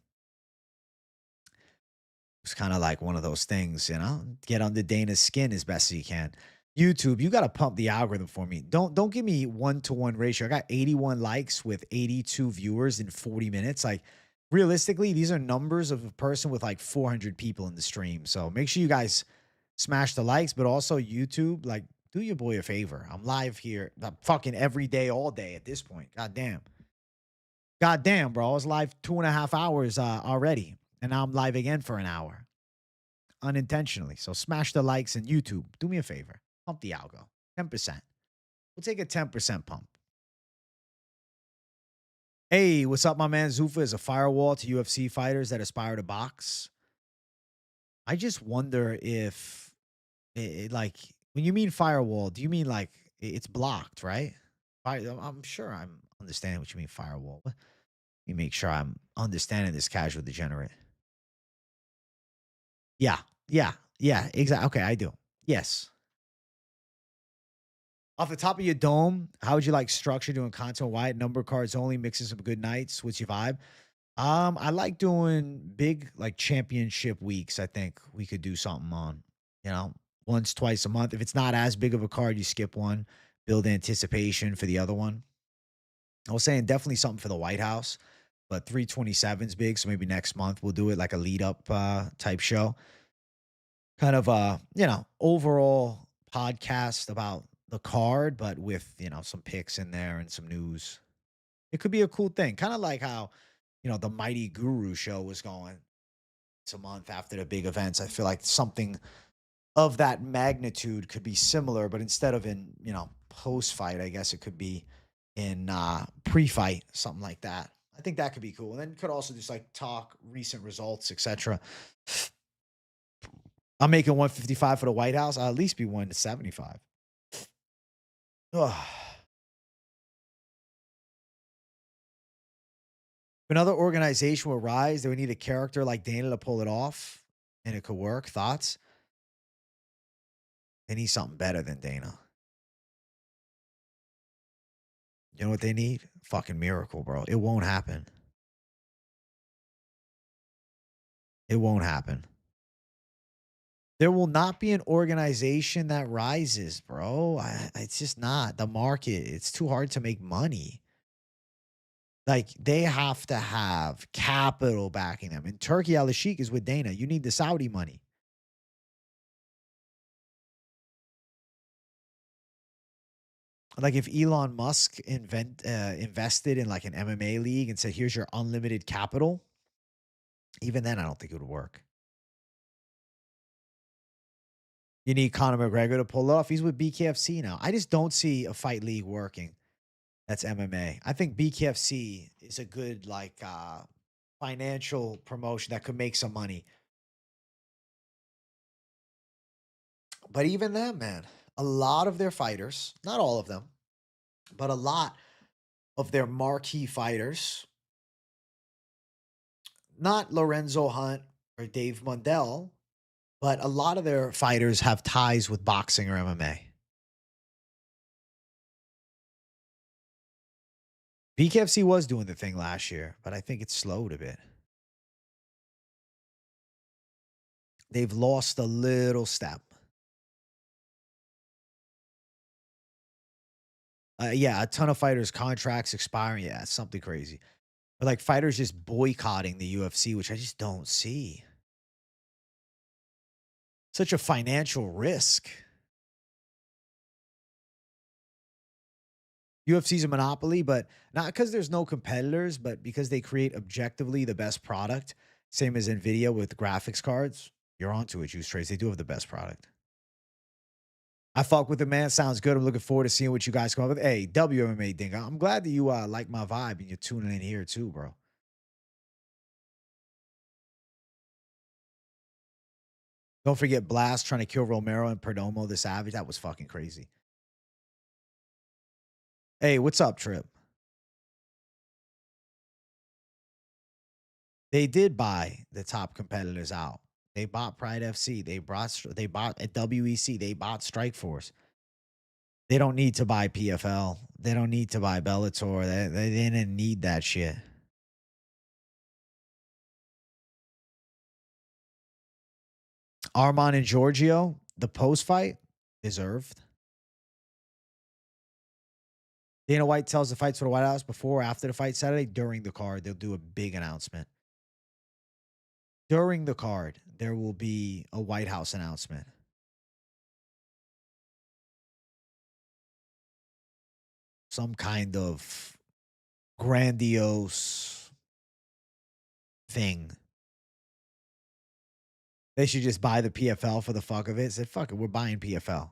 S1: It's kind of like one of those things, you know? Get under Dana's skin as best as you can. YouTube, you got to pump the algorithm for me. Don't give me 1-to-1 ratio. I got 81 likes with 82 viewers in 40 minutes. Like, realistically, these are numbers of a person with like 400 people in the stream. So make sure you guys smash the likes, but also YouTube, like, do your boy a favor. I'm live here fucking every day, all day at this point. God damn. God damn, bro. I was live 2.5 hours already. And now I'm live again for an hour. Unintentionally. So smash the likes and YouTube. Do me a favor. Pump the algo. 10%. We'll take a 10% pump. Hey, what's up, my man? Zuffa is a firewall to UFC fighters that aspire to box. I just wonder if, like, when you mean firewall, do you mean like it's blocked, right? I'm sure I'm understanding what you mean firewall. Let me make sure I'm understanding this casual degenerate. Yeah, exactly. Okay, I do. Yes. Off the top of your dome, how would you like structure doing content wide? Number cards only, mixing some good nights. What's your vibe? I like doing big like championship weeks. I think we could do something on, you know, once, twice a month. If it's not as big of a card, you skip one, build anticipation for the other one. I was saying definitely something for the White House, but 327's big. So maybe next month we'll do it like a lead up type show. Kind of you know, overall podcast about the card, but with, you know, some picks in there and some news. It could be a cool thing. Kind of like how, you know, the Mighty Guru show was going. It's a month after the big events. I feel like something of that magnitude could be similar, but instead of in, you know, post fight, I guess it could be in pre-fight, something like that. I think that could be cool. And then could also just like talk recent results, etc. I'm making 155 for the White House. I'll at least be 175. Ugh. If another organization will rise, they would need a character like Dana to pull it off, and it could work. Thoughts? They need something better than Dana. You know what they need? Fucking miracle, bro. It won't happen. It won't happen. There will not be an organization that rises, bro. It's just not. The market, it's too hard to make money. Like, they have to have capital backing them. In Turkey, Al Sheikh is with Dana. You need the Saudi money. Like, if Elon Musk invested in like an MMA league and said, here's your unlimited capital, even then, I don't think it would work. You need Conor McGregor to pull it off. He's with BKFC now. I just don't see a fight league working. That's MMA. I think BKFC is a good like financial promotion that could make some money. But even them, man, a lot of their fighters, not all of them, but a lot of their marquee fighters, not Lorenzo Hunt or Dave Mundell, but a lot of their fighters have ties with boxing or MMA. BKFC was doing the thing last year, but I think it's slowed a bit. They've lost a little step. Yeah, a ton of fighters' contracts expiring. Yeah, it's something crazy. But like fighters just boycotting the UFC, which I just don't see. Such a financial risk. UFC's a monopoly, but not because there's no competitors, but because they create objectively the best product. Same as Nvidia with graphics cards. You're onto it, Juice Trace. They do have the best product. I fuck with it, man. Sounds good. I'm looking forward to seeing what you guys come up with. Hey, WMMA Ding. I'm glad that you like my vibe and you're tuning in here too, bro. Don't forget Blast trying to kill Romero and Perdomo the Savage. That was fucking crazy. Hey, what's up, Trip? They did buy the top competitors out. They bought Pride FC. They bought at WEC. They bought Strikeforce. They don't need to buy PFL. They don't need to buy Bellator. They didn't need that shit. Armand and Giorgio, the post fight, deserved. Dana White tells the fights for the White House before or after the fight Saturday. During the card, they'll do a big announcement. During the card, there will be a White House announcement. Some kind of grandiose thing. They should just buy the PFL for the fuck of it. Said, fuck it, we're buying PFL.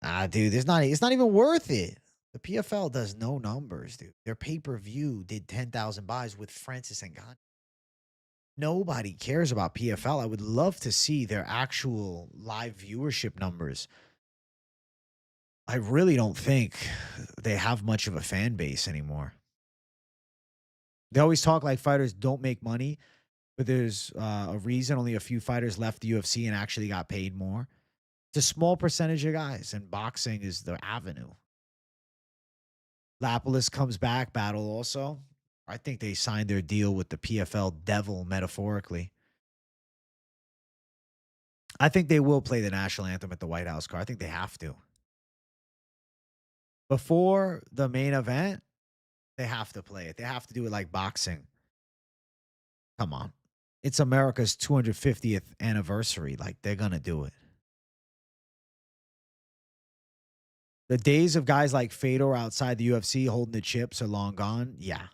S1: Ah, dude, it's not even worth it. The PFL does no numbers, dude. Their pay-per-view did 10,000 buys with Francis and Gandhi. Nobody cares about PFL. I would love to see their actual live viewership numbers. I really don't think they have much of a fan base anymore. They always talk like fighters don't make money, but there's a reason only a few fighters left the UFC and actually got paid more. It's a small percentage of guys, and boxing is the avenue. Lapalus comes back, battle also. I think they signed their deal with the PFL devil, metaphorically. I think they will play the national anthem at the White House car. I think they have to. Before the main event, they have to play it. They have to do it like boxing. Come on. It's America's 250th anniversary. Like, they're going to do it. The days of guys like Fedor outside the UFC holding the chips are long gone. Yeah.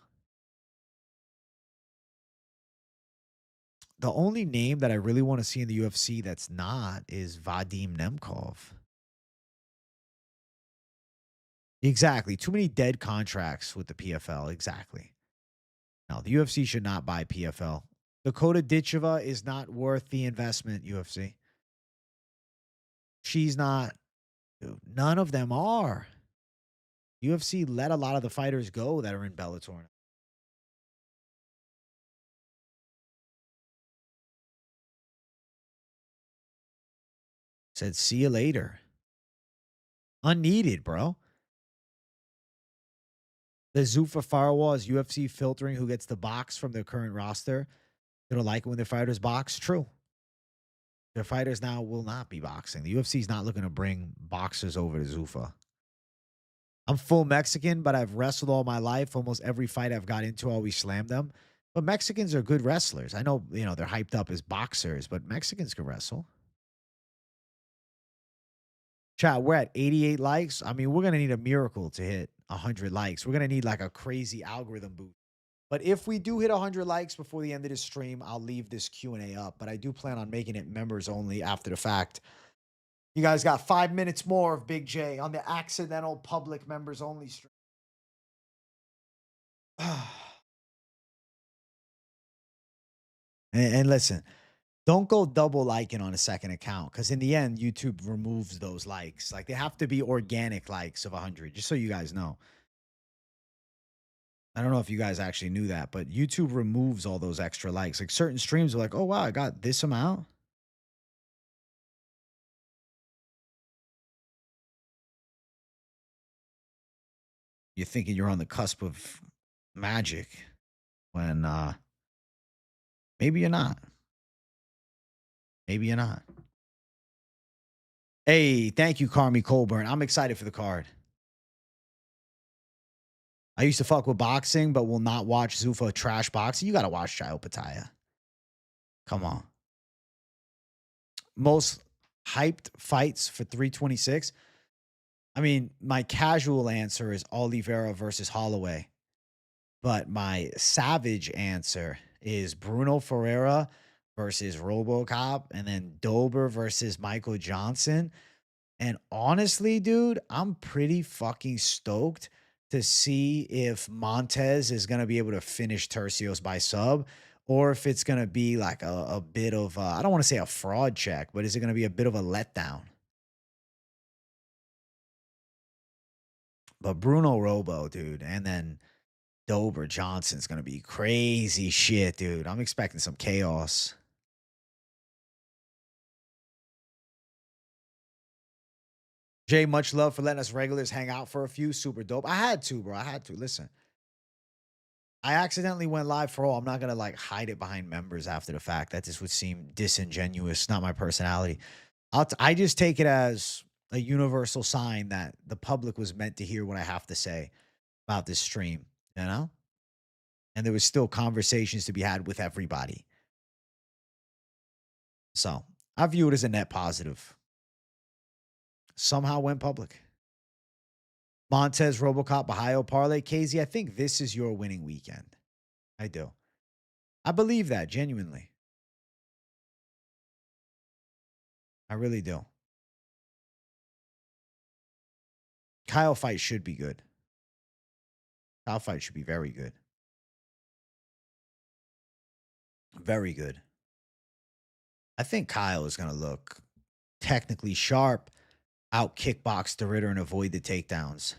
S1: The only name that I really want to see in the UFC that's not is Vadim Nemkov. Exactly. Too many dead contracts with the PFL. Exactly. No, the UFC should not buy PFL. Dakota Ditcheva is not worth the investment, UFC. She's not. Dude, none of them are. UFC let a lot of the fighters go that are in Bellator. Said, see you later. Unneeded, bro. The Zuffa firewall is UFC filtering who gets the box from their current roster. They don't like it when their fighters box. True. Their fighters now will not be boxing. The UFC is not looking to bring boxers over to Zuffa. I'm full Mexican, but I've wrestled all my life. Almost every fight I've got into, I always slam them. But Mexicans are good wrestlers. I know, they're hyped up as boxers, but Mexicans can wrestle. Chat, we're at 88 likes. I mean, we're going to need a miracle to hit 100 likes. We're going to need like a crazy algorithm boost. But if we do hit 100 likes before the end of the stream, I'll leave this Q&A up. But I do plan on making it members only after the fact. You guys got 5 minutes more of Big J on the accidental public members only stream. and listen, don't go double liking on a second account because in the end, YouTube removes those likes. Like, they have to be organic likes of 100, just so you guys know. I don't know if you guys actually knew that, but YouTube removes all those extra likes. Like, certain streams are like, oh, wow, I got this amount. You're thinking you're on the cusp of magic when maybe you're not. Maybe you're not. Hey, thank you, Carmi Colburn. I'm excited for the card. I used to fuck with boxing, but will not watch Zuffa trash boxing. You got to watch Xiao Pataya. Come on. most hyped fights for 326. I mean, my casual answer is Oliveira versus Holloway, but my savage answer is Bruno Ferreira versus RoboCop, and then Dober versus Michael Johnson. And honestly, dude, I'm pretty fucking stoked to see if Montes is going to be able to finish Turcios by sub, or if it's going to be like a bit of, I don't want to say a fraud check, but is it going to be a bit of a letdown? But Bruno Robo, dude, and then Dober Johnson's going to be crazy shit, dude. I'm expecting some chaos. Jay, much love for letting us regulars hang out for a few. Super dope. I had to, bro. I had to. Listen, I accidentally went live for all. I'm not gonna like hide it behind members after the fact. That just would seem disingenuous. Not my personality. I just take it as a universal sign that the public was meant to hear what I have to say about this stream, you know? And there was still conversations to be had with everybody. So I view it as a net positive. Somehow went public. Montes, Robocop, Bahio, Parlay, KZ. I think this is your winning weekend. I do. I believe that genuinely. I really do. Kyle fight should be good. Kyle fight should be very good. Very good. I think Kyle is going to look technically sharp, out kickbox the Ritter and avoid the takedowns.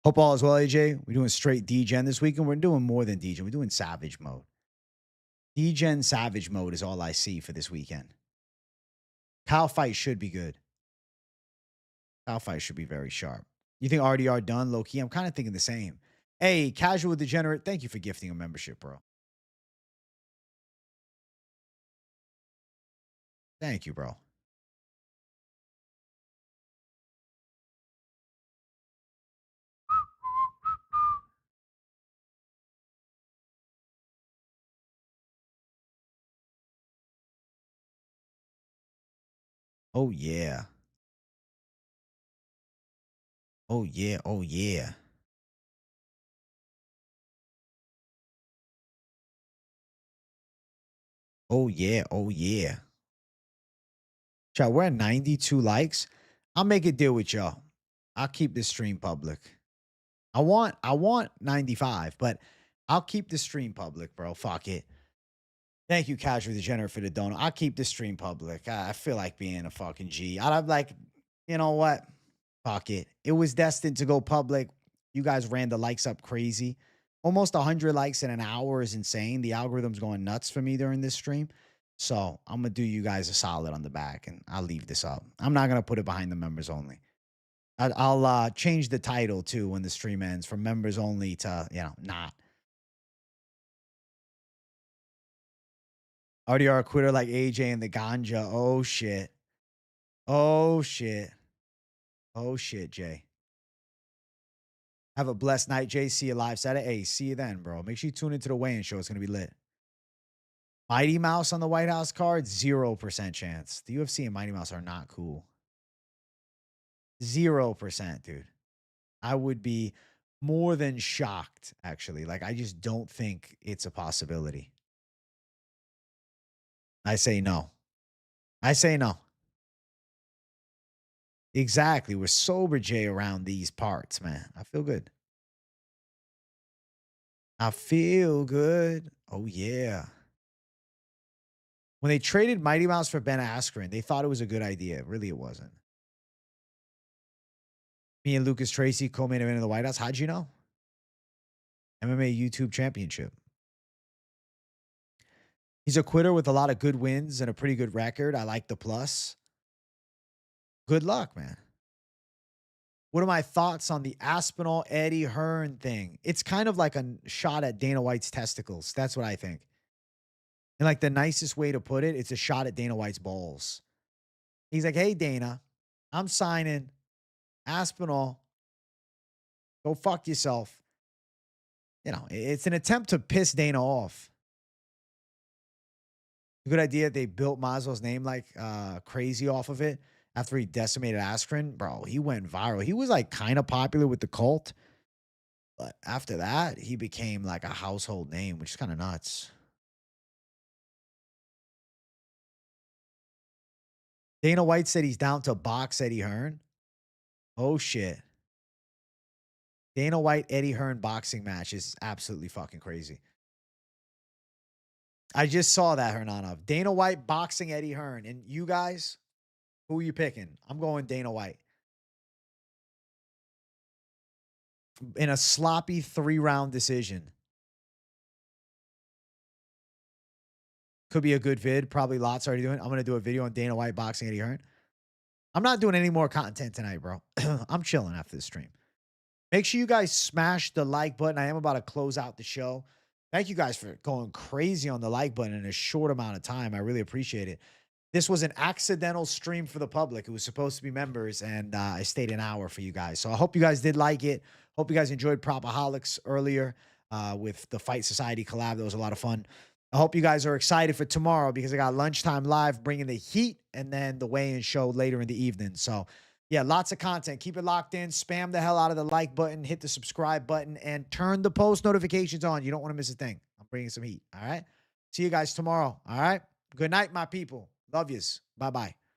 S1: Hope all is well, AJ. We're doing straight D-Gen this week, and we're doing more than D-Gen. We're doing Savage mode. D-Gen Savage mode is all I see for this weekend. Kyle fight should be good. Kyle fight should be very sharp. You think RDR done, low key? I'm kind of thinking the same. Hey, Casual Degenerate, thank you for gifting a membership, bro. Thank you, bro. Oh, yeah. Oh, yeah. Oh, yeah. Oh, yeah. Oh, yeah. Chat, we're at 92 likes. I'll make a deal with y'all. I'll keep this stream public. I want 95, but I'll keep the stream public, bro. Fuck it. Thank you, Casual Degenerate, for the donut. I'll keep the stream public. I feel like being a fucking G. I'd like, you know what? Fuck it. It was destined to go public. You guys ran the likes up crazy. Almost 100 likes in an hour is insane. The algorithm's going nuts for me during this stream. So I'm going to do you guys a solid on the back, and I'll leave this up. I'm not going to put it behind the members only. I'll change the title, too, when the stream ends from members only to, not. RDR quitter like AJ and the ganja. Oh, shit. Oh, shit. Oh, shit, Jay. Have a blessed night, Jay. See you live Saturday. Hey, see you then, bro. Make sure you tune into the weigh-in show. It's going to be lit. Mighty Mouse on the White House card, 0% chance. The UFC and Mighty Mouse are not cool. 0%, dude. I would be more than shocked, actually. Like, I just don't think it's a possibility. I say no. I say no. Exactly. We're sober, Jay, around these parts, man. I feel good. I feel good. Oh, yeah. When they traded Mighty Mouse for Ben Askren, they thought it was a good idea. Really, it wasn't. Me and Lucas Tracy co-main event in the White House. How'd you know? MMA YouTube Championship. He's a quitter with a lot of good wins and a pretty good record. I like the plus. Good luck, man. What are my thoughts on the Aspinall Eddie Hearn thing? It's kind of like a shot at Dana White's testicles. That's what I think. And like the nicest way to put it, it's a shot at Dana White's balls. He's like, hey, Dana, I'm signing Aspinall. Go fuck yourself. You know, it's an attempt to piss Dana off. Good idea. They built Mazzo's name like crazy off of it after he decimated Askren. Bro, he went viral. He was like kind of popular with the cult. But after that, he became like a household name, which is kind of nuts. Dana White said he's down to box Eddie Hearn. Oh, shit. Dana White, Eddie Hearn boxing match is absolutely fucking crazy. I just saw that, Hernanov. Dana White boxing Eddie Hearn. And you guys, who are you picking? I'm going Dana White. In a sloppy 3-round decision. Could be a good vid. Probably lots already doing. I'm going to do a video on Dana White boxing Eddie Hearn. I'm not doing any more content tonight, bro. I'm chilling after this stream. Make sure you guys smash the like button. I am about to close out the show. Thank you guys for going crazy on the like button in a short amount of time. I really appreciate it. This was an accidental stream for the public. It was supposed to be members, and I stayed an hour for you guys. So I hope you guys did like it. Hope you guys enjoyed Propaholics earlier with the Fight Society collab. That was a lot of fun. I hope you guys are excited for tomorrow because I got Lunchtime Live bringing the heat and then the weigh-in show later in the evening. So, yeah, lots of content. Keep it locked in. Spam the hell out of the like button. Hit the subscribe button. And turn the post notifications on. You don't want to miss a thing. I'm bringing some heat. All right? See you guys tomorrow. All right? Good night, my people. Love yous. Bye-bye.